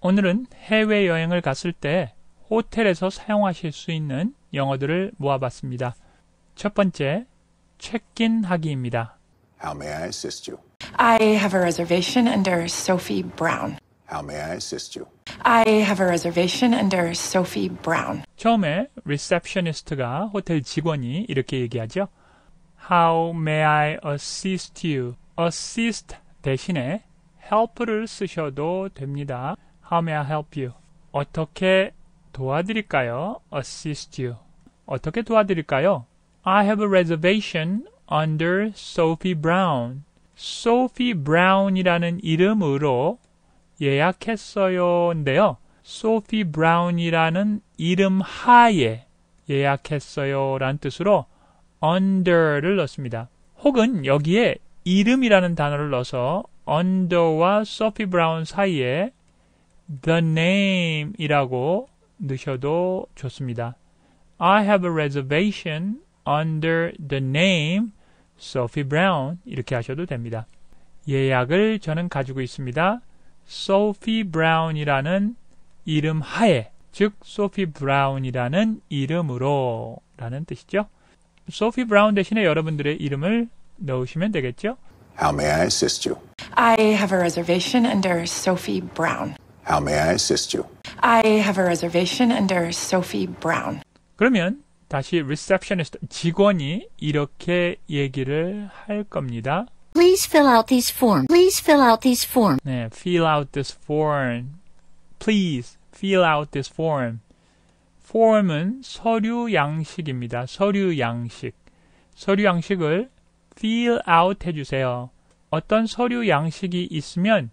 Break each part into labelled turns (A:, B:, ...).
A: 오늘은 해외여행을 갔을 때 호텔에서 사용하실 수 있는 영어들을 모아봤습니다. 첫 번째, 체크인 하기입니다.
B: How may I assist you?
C: I have a reservation under Sophie Brown.
B: How may I assist you?
C: I have a reservation under Sophie Brown.
A: 처음에 receptionist가 호텔 직원이 이렇게 얘기하죠. How may I assist you? assist 대신에 help를 쓰셔도 됩니다. How may I help you? 어떻게 도와드릴까요? assist you. 어떻게 도와드릴까요? I have a reservation under Sophie Brown. Sophie Brown이라는 이름으로 예약했어요인데요. Sophie Brown이라는 이름 하에 예약했어요 라는 뜻으로 under를 넣습니다. 혹은 여기에 이름이라는 단어를 넣어서 under와 Sophie Brown 사이에 the name 이라고 넣으셔도 좋습니다. I have a reservation under the name Sophie Brown 이렇게 하셔도 됩니다. 예약을 저는 가지고 있습니다. Sophie Brown이라는 이름 하에, 즉 Sophie Brown이라는 이름으로 라는 뜻이죠. Sophie Brown 대신에 여러분들의 이름을 넣으시면 되겠죠.
B: How may I assist you?
C: I have a reservation under Sophie Brown.
B: How may I assist you?
C: I have a reservation under Sophie Brown.
A: 그러면 다시 receptionist 직원이 이렇게 얘기를 할 겁니다.
D: Please fill out these forms. Please fill out these forms.
A: 네, fill out this form. Please fill out this form. form은 서류 양식입니다. 서류 양식. 서류 양식을 fill out 해주세요. 어떤 서류 양식이 있으면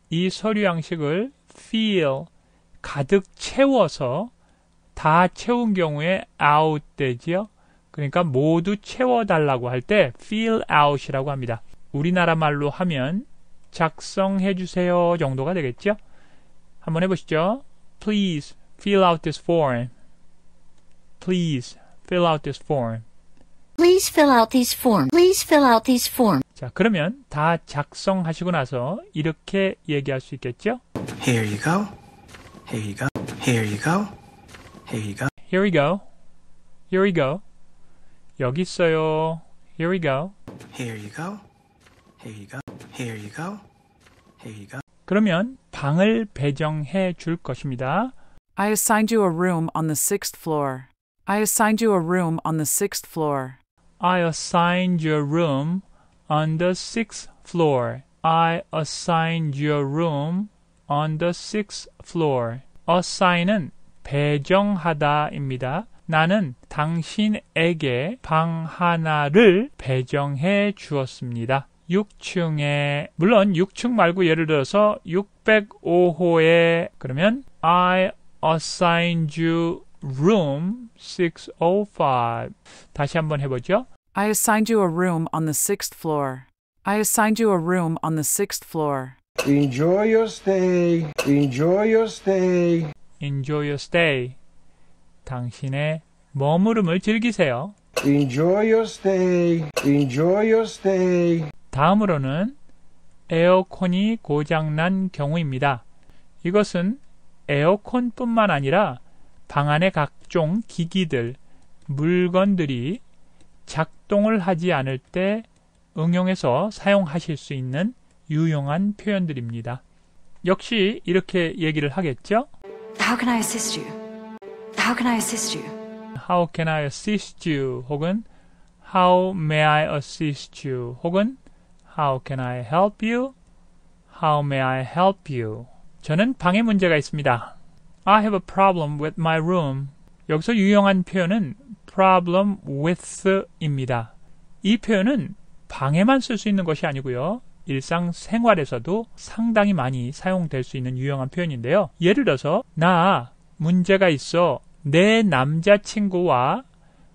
A: 이 서류 양식을 fill, 가득 채워서 다 채운 경우에 out 되지요. 그러니까 모두 채워달라고 할 때 fill out이라고 합니다. 우리나라 말로 하면 작성해 주세요 정도가 되겠죠. 한번 해보시죠. Please fill out this form. Please fill out this form.
D: Please fill out these forms. Please fill out these forms.
A: 자, 그러면 다 작성하시고 나서 이렇게 얘기할 수 있겠죠.
E: Here you go. Here you go. Here you go. Here you go.
A: Here we go. Here we go. 여기 있어요. Here we go.
E: Here you go. Here you go. Here you go. Here you go.
A: 그러면 방을 배정해 줄 것입니다.
F: I assigned you a room on the 6th floor. I assigned you a room on the 6th floor.
A: I assigned your room on the 6th floor. I assigned your room on the 6th floor. assign은 배정하다입니다. 나는 당신에게 방 하나를 배정해 주었습니다. 6층에, 물론 6층 말고 예를 들어서 605호에 그러면 I assigned you room 605. 다시 한번 해보죠.
F: I assigned you a room on the 6th floor. I assigned you a room on the 6th floor.
G: Enjoy your stay. Enjoy your stay.
A: Enjoy your stay. 당신의 머무름을 즐기세요.
G: Enjoy your stay. Enjoy your stay.
A: 다음으로는 에어컨이 고장난 경우입니다. 이것은 에어컨뿐만 아니라 방 안의 각종 기기들, 물건들이 작동을 하지 않을 때 응용해서 사용하실 수 있는 유용한 표현들입니다. 역시 이렇게 얘기를 하겠죠?
H: How can I assist you? How can I assist you?
A: How can I assist you? 혹은 How may I assist you? 혹은 How can I help you? How may I help you? 저는 방에 문제가 있습니다. I have a problem with my room. 여기서 유용한 표현은 problem with입니다. 이 표현은 방에만 쓸 수 있는 것이 아니고요. 일상생활에서도 상당히 많이 사용될 수 있는 유용한 표현인데요. 예를 들어서 나 문제가 있어. 내 남자친구와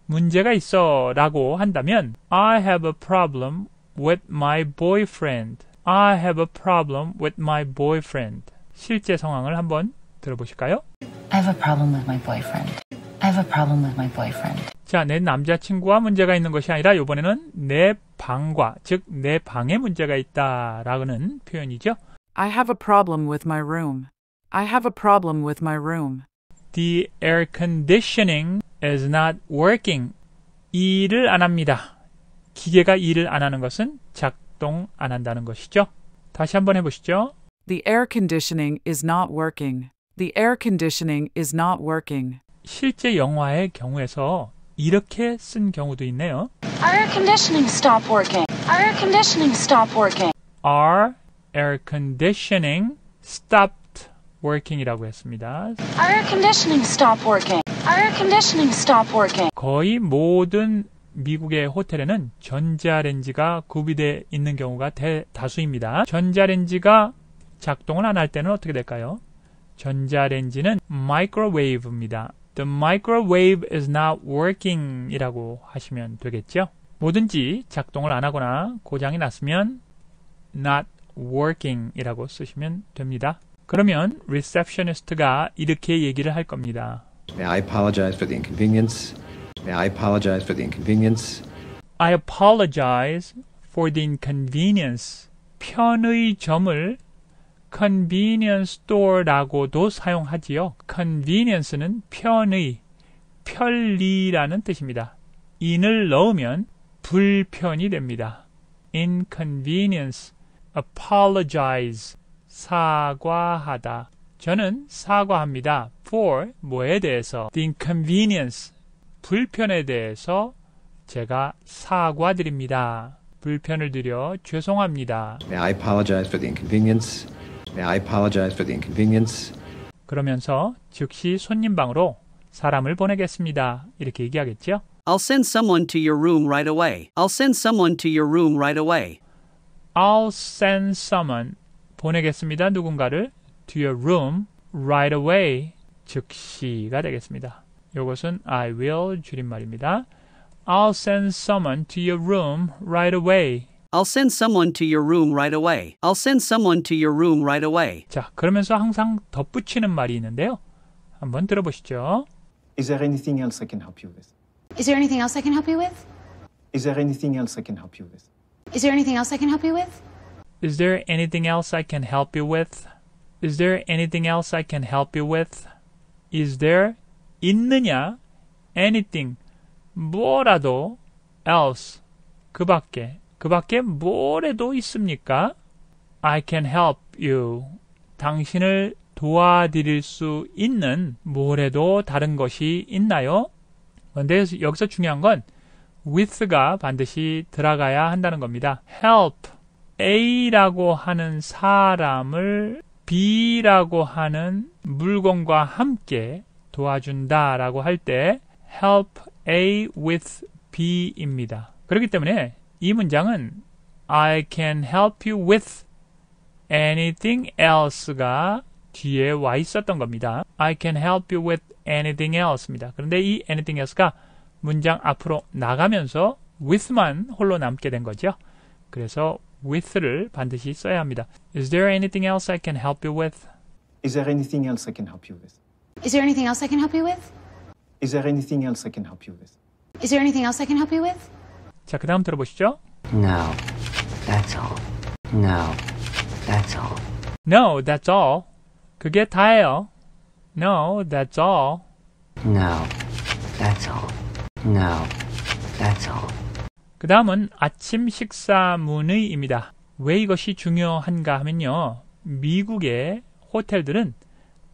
A: 문제가 있어 라고 한다면 I have a problem with my boyfriend. I have a problem with my boyfriend. 실제 상황을 한번 들어보실까요?
I: I have a problem with my boyfriend. I have a problem with my boyfriend.
A: 자, 내 남자친구와 문제가 있는 것이 아니라 이번에는 내 방과, 즉 내 방에 문제가 있다라는 표현이죠.
F: I have a problem with my room. I have a problem with my room.
A: The air conditioning is not working. 일을 안 합니다. 기계가 일을 안 하는 것은 작동 안 한다는 것이죠. 다시 한번 해보시죠.
F: The air conditioning is not working. The air conditioning is not working.
A: 실제 영화의 경우에서 이렇게 쓴 경우도 있네요.
C: Our air conditioning stopped working. Our air conditioning stopped working.
A: Our air conditioning stopped working이라고 했습니다.
C: Our air conditioning stopped working. Our air conditioning stopped working.
A: 거의 모든 미국의 호텔에는 전자레인지가 구비되어 있는 경우가 대다수입니다. 전자레인지가 작동을 안 할 때는 어떻게 될까요? 전자레인지는 microwave입니다. The microwave is not working 이라고 하시면 되겠죠. 뭐든지 작동을 안 하거나 고장이 났으면 not working 이라고 쓰시면 됩니다. 그러면 receptionist가 이렇게 얘기를 할 겁니다.
J: May I apologize for the inconvenience? May I apologize for the inconvenience?
A: I apologize for the inconvenience. 편의점을 convenience store라고도 사용하지요. convenience는 편의, 편리라는 뜻입니다. in을 넣으면 불편이 됩니다. inconvenience, apologize, 사과하다. 저는 사과합니다. for 뭐에 대해서? the inconvenience, 불편에 대해서 제가 사과드립니다. 불편을 드려 죄송합니다.
J: May I apologize for the inconvenience? May I apologize for the inconvenience?
A: 그러면서 즉시 손님방으로 사람을 보내겠습니다. 이렇게 얘기하겠죠?
K: I'll send someone to your room right away. I'll send someone to your room right away.
A: I'll send someone 보내겠습니다. 누군가를 to your room right away 즉시가 되겠습니다. 이것은 I will 줄임말입니다. I'll send someone to your room right away.
K: I'll send someone to your room right away. I'll send someone to your room right away.
A: 자, 그러면서 항상 덧붙이는 말이 있는데요. 한번 들어보시죠.
L: Is there anything else I can help you with?
H: Is there anything else I can help you with?
L: Is there anything else I can help you with?
H: Is there anything else I can help you with?
A: Is there anything else I can help you with? Is there anything else I can help you with? Is there 있느냐? Anything 뭐라도 else 그 밖에 뭐라도 있습니까? I can help you 당신을 도와드릴 수 있는 뭐라도 다른 것이 있나요? 그런데 여기서 중요한 건 with가 반드시 들어가야 한다는 겁니다. help A라고 하는 사람을 B라고 하는 물건과 함께 도와준다라고 할 때 help A with B입니다. 그렇기 때문에 이 문장은 I can help you with anything else가 뒤에 와 있었던 겁니다. I can help you with anything else입니다. 그런데 이 anything else가 문장 앞으로 나가면서 with만 홀로 남게 된 거죠. 그래서 with를 반드시 써야 합니다. Is there anything else I can help you with?
L: Is there anything else I can help you with?
H: Is there anything else I can help you with?
L: Is there anything else I can help you with?
H: Is there anything else I can help you with?
A: 자, 그 다음 들어보시죠.
I: No, that's all. No, that's all.
A: No, that's all. 그게 다예요. No, that's all.
I: No, that's all. No, that's all.
A: 그 다음은 아침 식사문의입니다. 왜 이것이 중요한가 하면요. 미국의 호텔들은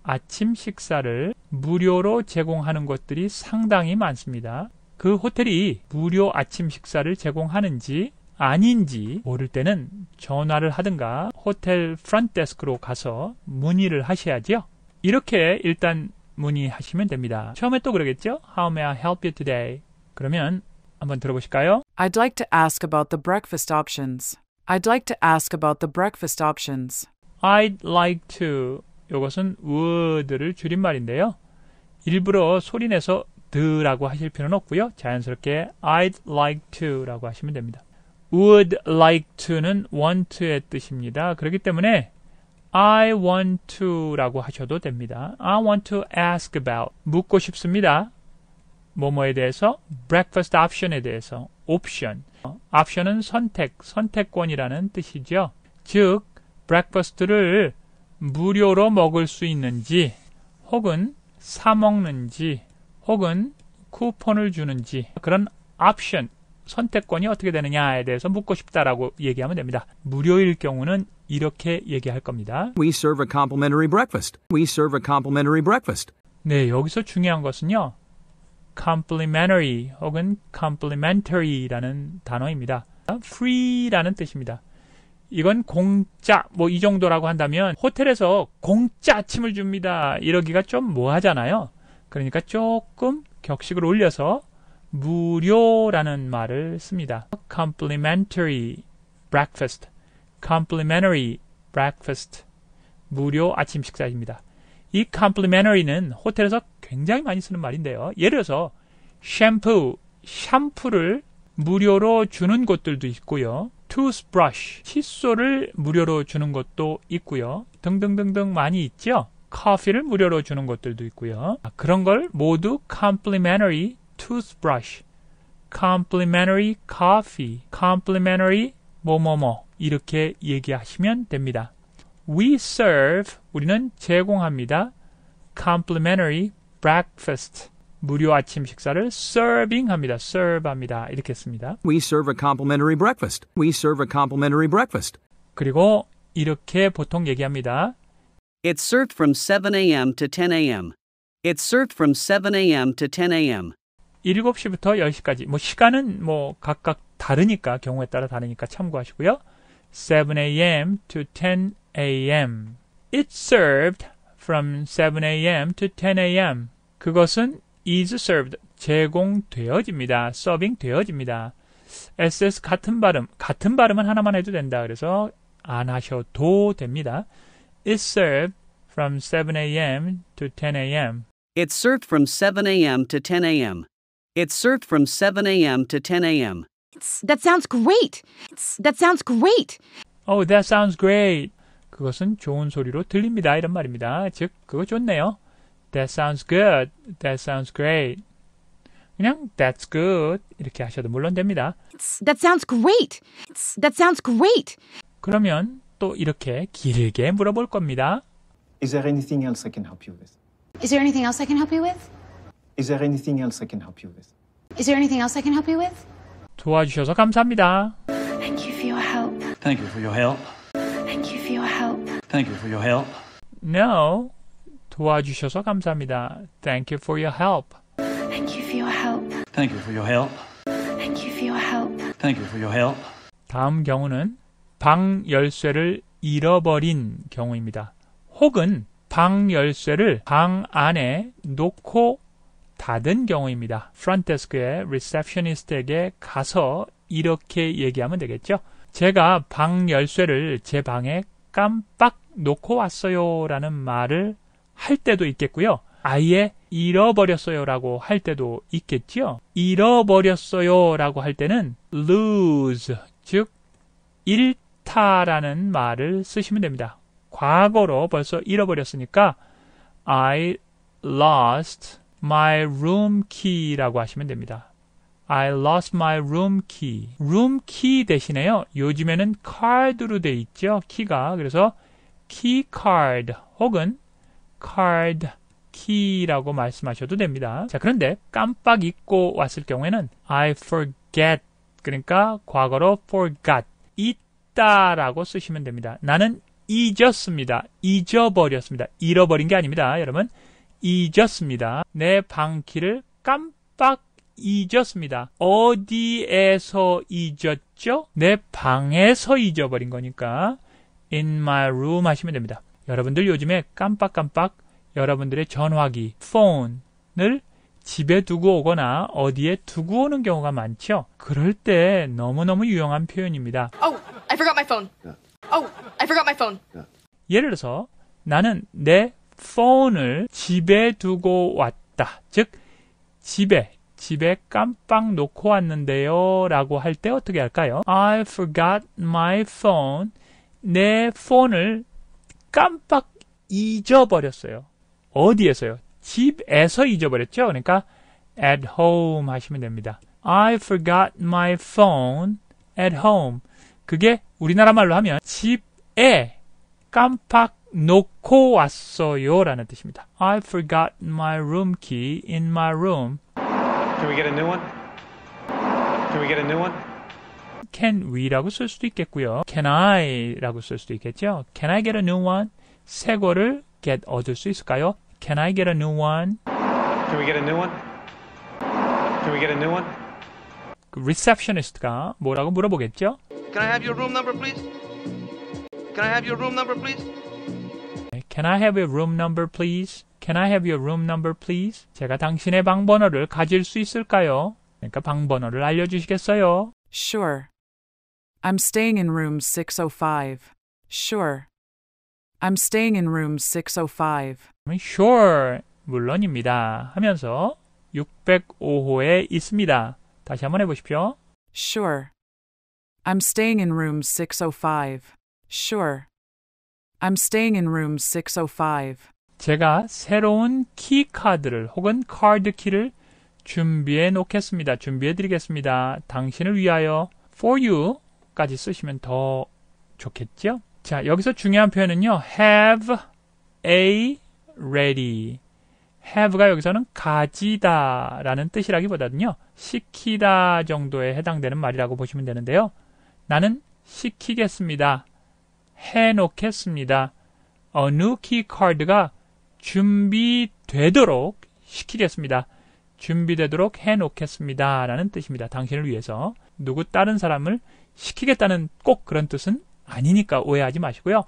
A: 아침 식사를 무료로 제공하는 곳들이 상당히 많습니다. 그 호텔이 무료 아침 식사를 제공하는지 아닌지 모를 때는 전화를 하든가 호텔 프런트데스크로 가서 문의를 하셔야죠. 이렇게 일단 문의하시면 됩니다. 처음에 또 그러겠죠? How may I help you today? 그러면 한번 들어보실까요?
F: I'd like to ask about the breakfast options. I'd like to ask about the breakfast options.
A: I'd like to 이것은 would를 줄임말인데요. 일부러 소리내서 the라고 하실 필요는 없고요. 자연스럽게 I'd like to라고 하시면 됩니다. would like to는 want의 뜻입니다. 그렇기 때문에 I want to라고 하셔도 됩니다. I want to ask about 묻고 싶습니다. 뭐뭐에 대해서 breakfast option에 대해서 option. option은 선택권이라는 뜻이죠. 즉 breakfast를 무료로 먹을 수 있는지, 혹은 사 먹는지, 혹은 쿠폰을 주는지, 그런 옵션, 선택권이 어떻게 되느냐에 대해서 묻고 싶다라고 얘기하면 됩니다. 무료일 경우는 이렇게 얘기할 겁니다.
M: We serve a complimentary breakfast. We serve a complimentary breakfast.
A: 네, 여기서 중요한 것은요. complimentary 혹은 complimentary라는 단어입니다. free라는 뜻입니다. 이건 공짜 뭐 이 정도라고 한다면 호텔에서 공짜 아침을 줍니다. 이러기가 좀 뭐하잖아요. 그러니까 조금 격식을 올려서 무료라는 말을 씁니다. complimentary breakfast, complimentary breakfast, 무료 아침 식사입니다. 이 complimentary는 호텔에서 굉장히 많이 쓰는 말인데요. 예를 들어서 샴푸를 무료로 주는 곳들도 있고요. toothbrush, 칫솔을 무료로 주는 것도 있고요. 등등등등 많이 있죠. 커피를 무료로 주는 것들도 있고요. 그런 걸 모두 complimentary toothbrush, complimentary coffee, complimentary 뭐뭐뭐 이렇게 얘기하시면 됩니다. We serve, 우리는 제공합니다. complimentary breakfast, 무료 아침 식사를 serving 합니다. serve 합니다. 이렇게 씁니다.
M: We serve a complimentary breakfast. We serve a complimentary breakfast.
A: 그리고 이렇게 보통 얘기합니다.
K: It's served from 7 a.m. to 10 a.m. It's served from 7 a.m. to 10 a.m.
A: 7시부터 10시까지. 뭐 시간은 뭐 각각 다르니까 경우에 따라 다르니까 참고하시고요. 7 a.m. to 10 a.m. It's served from 7 a.m. to 10 a.m. 그것은 is served, 제공되어집니다. 서빙 되어집니다. SS 같은 발음은 하나만 해도 된다. 그래서 안 하셔도 됩니다. It's served from 7 a.m. to 10 a.m.
K: It's served from 7 a.m. to 10 a.m. It's served from 7 a.m. to 10 a.m.
H: That sounds great. That sounds great.
A: Oh, that sounds great. 그것은 좋은 소리로 들립니다. 이런 말입니다. 즉, 그거 좋네요. That sounds good. That sounds great. 그냥 that's good 이렇게 하셔도 물론 됩니다.
H: That sounds great. That sounds great.
A: 그러면 또 이렇게 길게 물어볼 겁니다.
L: Is there anything else I can help you with?
H: Is there anything else I can help you with?
L: Is there anything else I can help you with?
H: Is there anything else I can help you with?
A: 도와주셔서 감사합니다.
H: Thank you for your help.
N: Thank you for your help.
H: Thank you for your help.
N: Thank you for your help.
A: No. 도와주셔서 감사합니다. Thank you for your help.
H: Thank you for your help.
N: Thank you for your help.
H: Thank you for your help.
N: Thank you for your help.
A: 다음 경우는 방 열쇠를 잃어버린 경우입니다. 혹은 방 열쇠를 방 안에 놓고 닫은 경우입니다. 프론트데스크의 리셉셔니스트에게 가서 이렇게 얘기하면 되겠죠. 제가 방 열쇠를 제 방에 깜빡 놓고 왔어요 라는 말을 할 때도 있겠고요. 아예 잃어버렸어요 라고 할 때도 있겠죠. 잃어버렸어요 라고 할 때는 lose, 즉 잃다라는 말을 쓰시면 됩니다. 과거로 벌써 잃어버렸으니까 I lost my room key라고 하시면 됩니다. I lost my room key. room key 대신에요. 요즘에는 카드로 돼 있죠. 키가. 그래서 key card 혹은 card key라고 말씀하셔도 됩니다. 자, 그런데 깜빡 잊고 왔을 경우에는 I forget. 그러니까 과거로 forgot. 잊다라고 쓰시면 됩니다. 나는 잊었습니다. 잊어버렸습니다. 잃어버린 게 아닙니다. 여러분. 잊었습니다. 내 방키를 깜빡 잊었습니다. 어디에서 잊었죠? 내 방에서 잊어버린 거니까 in my room 하시면 됩니다. 여러분들 요즘에 깜빡깜빡 여러분들의 전화기, 폰을 집에 두고 오거나 어디에 두고 오는 경우가 많죠? 그럴 때 너무너무 유용한 표현입니다.
C: Oh, I forgot my phone. Oh, I forgot my phone.
A: 예를 들어서 나는 내 폰을 집에 두고 왔다. 즉 집에 깜빡 놓고 왔는데요 라고 할 때 어떻게 할까요? I forgot my phone. 내 폰을 깜빡 잊어버렸어요. 어디에서요? 집에서 잊어버렸죠? 그러니까 at home 하시면 됩니다. I forgot my phone at home. 그게 우리나라 말로 하면 집에 깜빡 놓고 왔어요 라는 뜻입니다. I forgot my room key in my room.
N: Can we get a new one? Can we get a new one?
A: Can we라고 쓸 수도 있겠고요. Can I 라고 쓸 수도 있겠죠. Can I get a new one? 새 거를 get 얻을 수 있을까요? Can I get a new one?
N: Can we get a new one? Can we get a new one?
A: 그 receptionist가 뭐라고 물어보겠죠?
O: Can I have your room number, please? Can I have your room number, please?
A: Can I have your room number, please? Can I have your room number, please? 제가 당신의 방 번호를 가질 수 있을까요? 그러니까 방 번호를 알려주시겠어요?
F: Sure. I'm staying in room 605. Sure. I'm staying in room 605.
A: Sure. 물론입니다. 하면서 605호에 있습니다. 다시 한번 해보십시오.
F: Sure. I'm staying in room 605. Sure. I'm staying in room 605.
A: 제가 새로운 키카드를 혹은 카드 키를 준비해 놓겠습니다. 준비해 드리겠습니다. 당신을 위하여 for you까지 쓰시면 더 좋겠죠? 자, 여기서 중요한 표현은요. have a ready. have가 여기서는 가지다 라는 뜻이라기보다는요. 시키다 정도에 해당되는 말이라고 보시면 되는데요. 나는 시키겠습니다. 해놓겠습니다. new key card가 준비되도록 시키겠습니다. 준비되도록 해놓겠습니다. 라는 뜻입니다. 당신을 위해서. 누구 다른 사람을 시키겠다는 꼭 그런 뜻은 아니니까 오해하지 마시고요.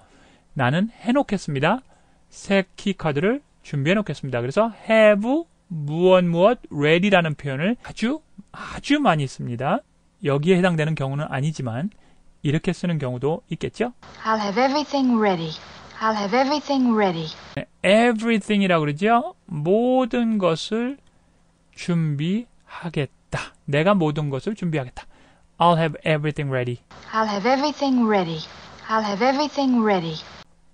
A: 나는 해놓겠습니다. 새 키카드를 준비해 놓겠습니다. 그래서 have 무엇 ready라는 표현을 아주 많이 씁니다. 여기에 해당되는 경우는 아니지만 이렇게 쓰는 경우도 있겠죠?
H: I'll have everything ready. I'll have everything ready.
A: everything이라고 그러죠? 모든 것을 준비하겠다. 내가 모든 것을 준비하겠다. I'll have everything ready.
H: I'll have everything ready. I'll have everything ready.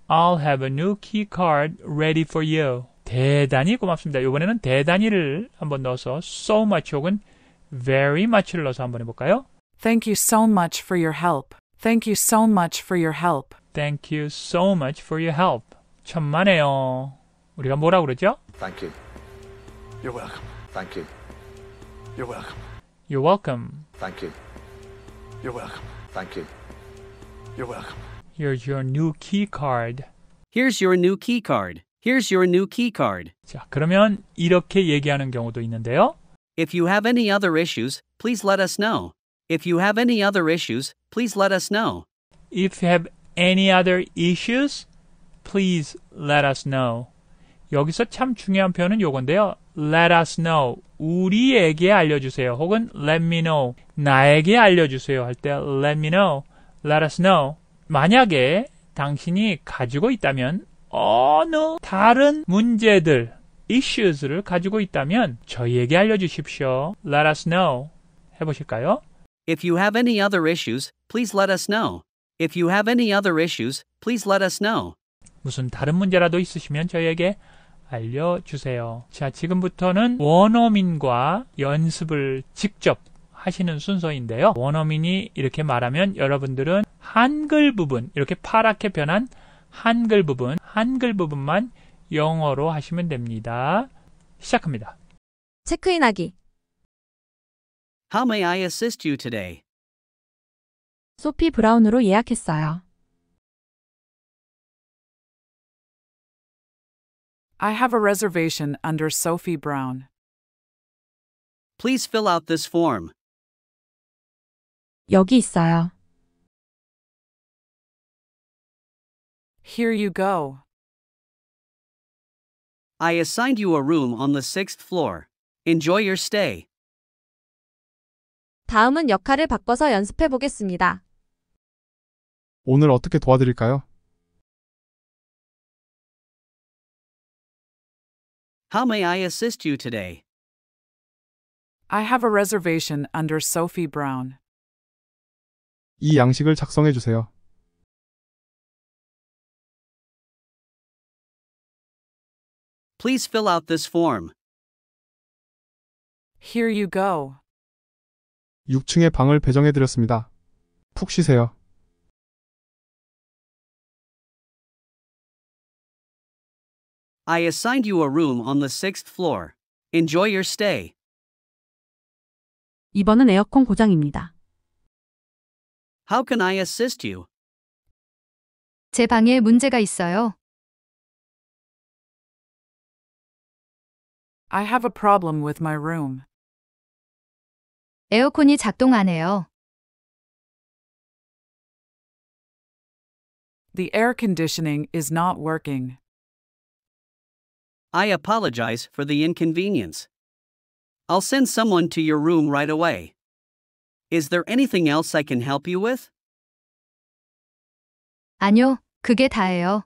A: I'll have a new key card ready for you. 대단히 고맙습니다. 이번에는 대단히를 한번 넣어서 so much 혹은 very much를 넣어서 한번 해볼까요?
F: Thank you so much for your help. Thank you so much for your help.
A: Thank you so much for your help. 천만에요. 우리가 뭐라고 그러죠?
B: Thank you.
O: You're welcome.
B: Thank you.
O: You're welcome.
A: You're welcome.
B: Thank you.
O: You're welcome.
B: Thank you.
O: You're welcome.
A: Here's your new key card.
K: Here's your new key card. Here's your new key card.
A: 자, 그러면 이렇게 얘기하는 경우도 있는데요.
K: If you have any other issues, please let us know. If you have any other issues, please let us know.
A: If you have any other issues, please let us know. 여기서 참 중요한 표현은 요건데요. Let us know. 우리에게 알려주세요. 혹은 let me know. 나에게 알려주세요. 할 때 let me know. Let us know. 만약에 당신이 가지고 있다면 어느 다른 문제들, issues를 가지고 있다면 저희에게 알려주십시오. Let us know. 해보실까요?
K: If you have any other issues, please let us know. If you have any other issues, please let us know.
A: 무슨 다른 문제라도 있으시면 저희에게 알려주세요. 자, 지금부터는 원어민과 연습을 직접 하시는 순서인데요. 원어민이 이렇게 말하면 여러분들은 한글 부분, 이렇게 파랗게 변한 한글 부분만 영어로 하시면 됩니다. 시작합니다.
P: 체크인하기.
K: How may I assist you today?
P: 소피 브라운으로 예약했어요.
F: I have a reservation under Sophie Brown.
K: Please fill out this form.
P: 여기 있어요.
F: Here you go.
K: I assigned you a room on the 6th floor. Enjoy your stay.
P: 다음은 역할을 바꿔서 연습해 보겠습니다.
Q: 오늘 어떻게 도와드릴까요?
K: How may I assist you today?
F: I have a reservation under Sophie Brown.
Q: 이 양식을 작성해 주세요.
K: Please fill out this form.
F: Here you go.
Q: 6층에 방을 배정해 드렸습니다. 푹 쉬세요.
K: I assigned you a room on the 6th floor. Enjoy your stay.
P: 2번은 에어컨 고장입니다.
K: How can I assist you?
H: 제 방에 문제가 있어요.
F: I have a problem with my room.
H: 에어컨이 작동 안 해요.
F: The air conditioning is not working.
K: I apologize for the inconvenience. I'll send someone to your room right away. Is there anything else I can help you with?
H: 아니요, 그게 다예요.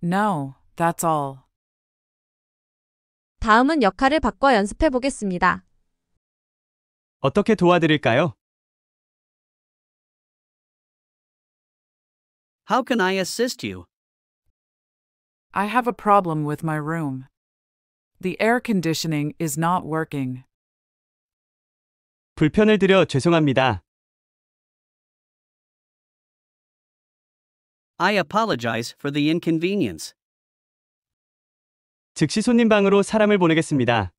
F: No, that's all.
P: 다음은 역할을 바꿔 연습해 보겠습니다.
R: 어떻게 도와드릴까요?
K: How can I assist you?
F: I have a problem with my room. The air conditioning is not working.
R: 불편을 드려 죄송합니다.
K: I apologize for the inconvenience.
R: 즉시 손님 방으로 사람을 보내겠습니다.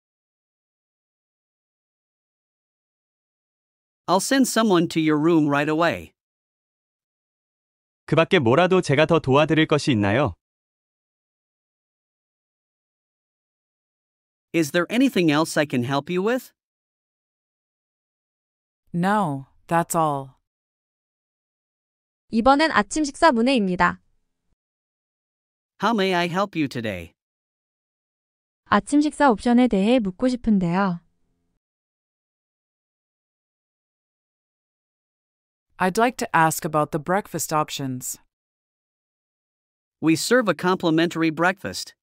K: I'll send someone to your room right away.
R: 그 밖에 뭐라도 제가 더 도와드릴 것이 있나요?
K: Is there anything else I can help you with?
F: No, that's all.
P: 이번엔 아침 식사 문의입니다.
K: How may I help you today?
P: 아침 식사 옵션에 대해 묻고 싶은데요.
F: I'd like to ask about the breakfast options.
K: We serve a complimentary breakfast.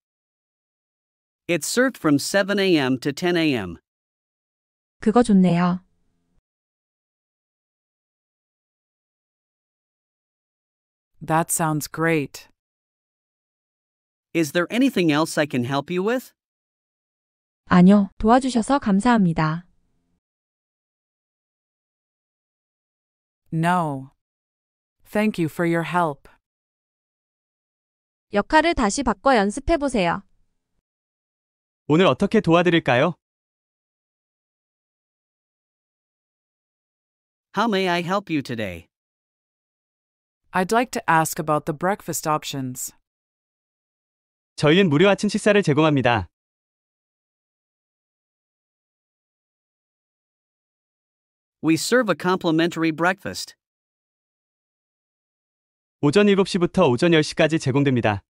K: It's served from 7 a.m. to 10 a.m.
P: 그거 좋네요.
F: That sounds great.
K: Is there anything else I can help you with?
P: 아니요, 도와주셔서 감사합니다.
F: No. Thank you for your help.
P: 역할을 다시 바꿔 연습해 보세요.
R: 오늘 어떻게 도와드릴까요?
K: How may I help you today?
F: I'd like to ask about the breakfast options.
R: 저희는 무료 아침 식사를 제공합니다.
K: We serve a complimentary breakfast.
R: 오전 7시부터 오전 10시까지 제공됩니다.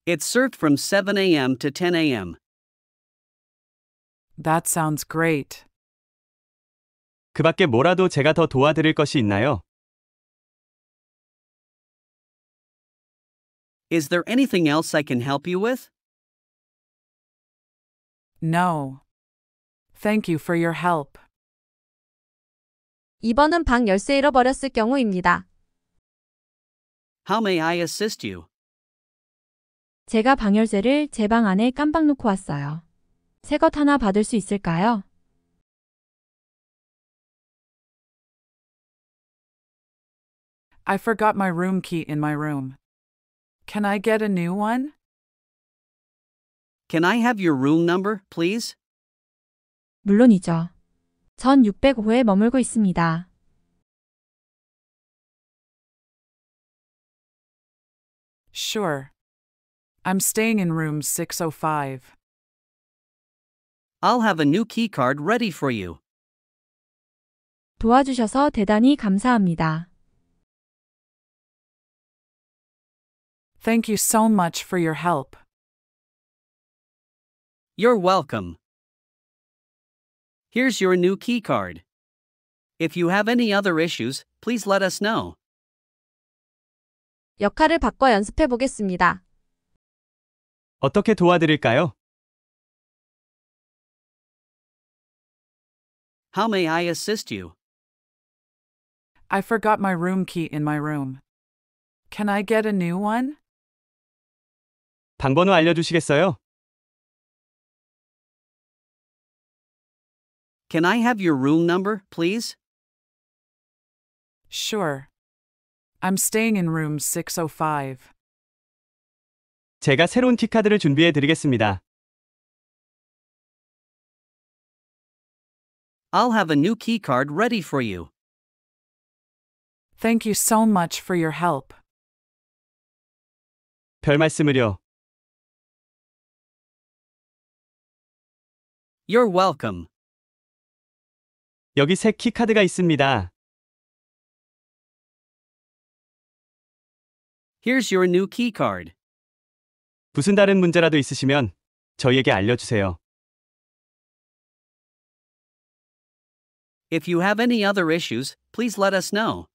K: It's served from 7 a.m. to 10 a.m.
F: That sounds great.
R: 그 밖에 뭐라도 제가 더 도와드릴 것이 있나요?
K: Is there anything else I can help you with?
F: No. Thank you for your help.
P: 2번은 방 열쇠 잃어버렸을 경우입니다.
K: How may I assist you?
P: 제가 방 열쇠를 제 방 안에 깜빡 놓고 왔어요. 새 것 하나 받을 수 있을까요?
F: I forgot my room key in my room. Can I get a new one?
K: Can I have your room number, please?
P: 물론이죠. 전 605호에 머물고 있습니다.
F: Sure. I'm staying in room 605.
K: I'll have a new key card ready for you.
P: 도와주셔서 대단히 감사합니다.
F: Thank you so much for your help.
K: You're welcome. Here's your new key card. If you have any other issues, please let us know.
P: 역할을 바꿔 연습해 보겠습니다.
R: 어떻게 도와드릴까요?
K: How may I assist you?
F: I forgot my room key in my room. Can I get a new one?
R: 방번호 알려주시겠어요?
K: Can I have your room number, please?
F: Sure. I'm staying in room 605.
R: 제가 새로운 키카드를 준비해 드리겠습니다.
K: I'll have a new keycard ready for you.
F: Thank you so much for your help.
R: 별 말씀을요.
K: You're welcome.
R: 여기 새 키카드가 있습니다.
K: Here's your new keycard.
R: 무슨 다른 문제라도 있으시면 저희에게 알려주세요.
K: If you have any other issues, please let us know.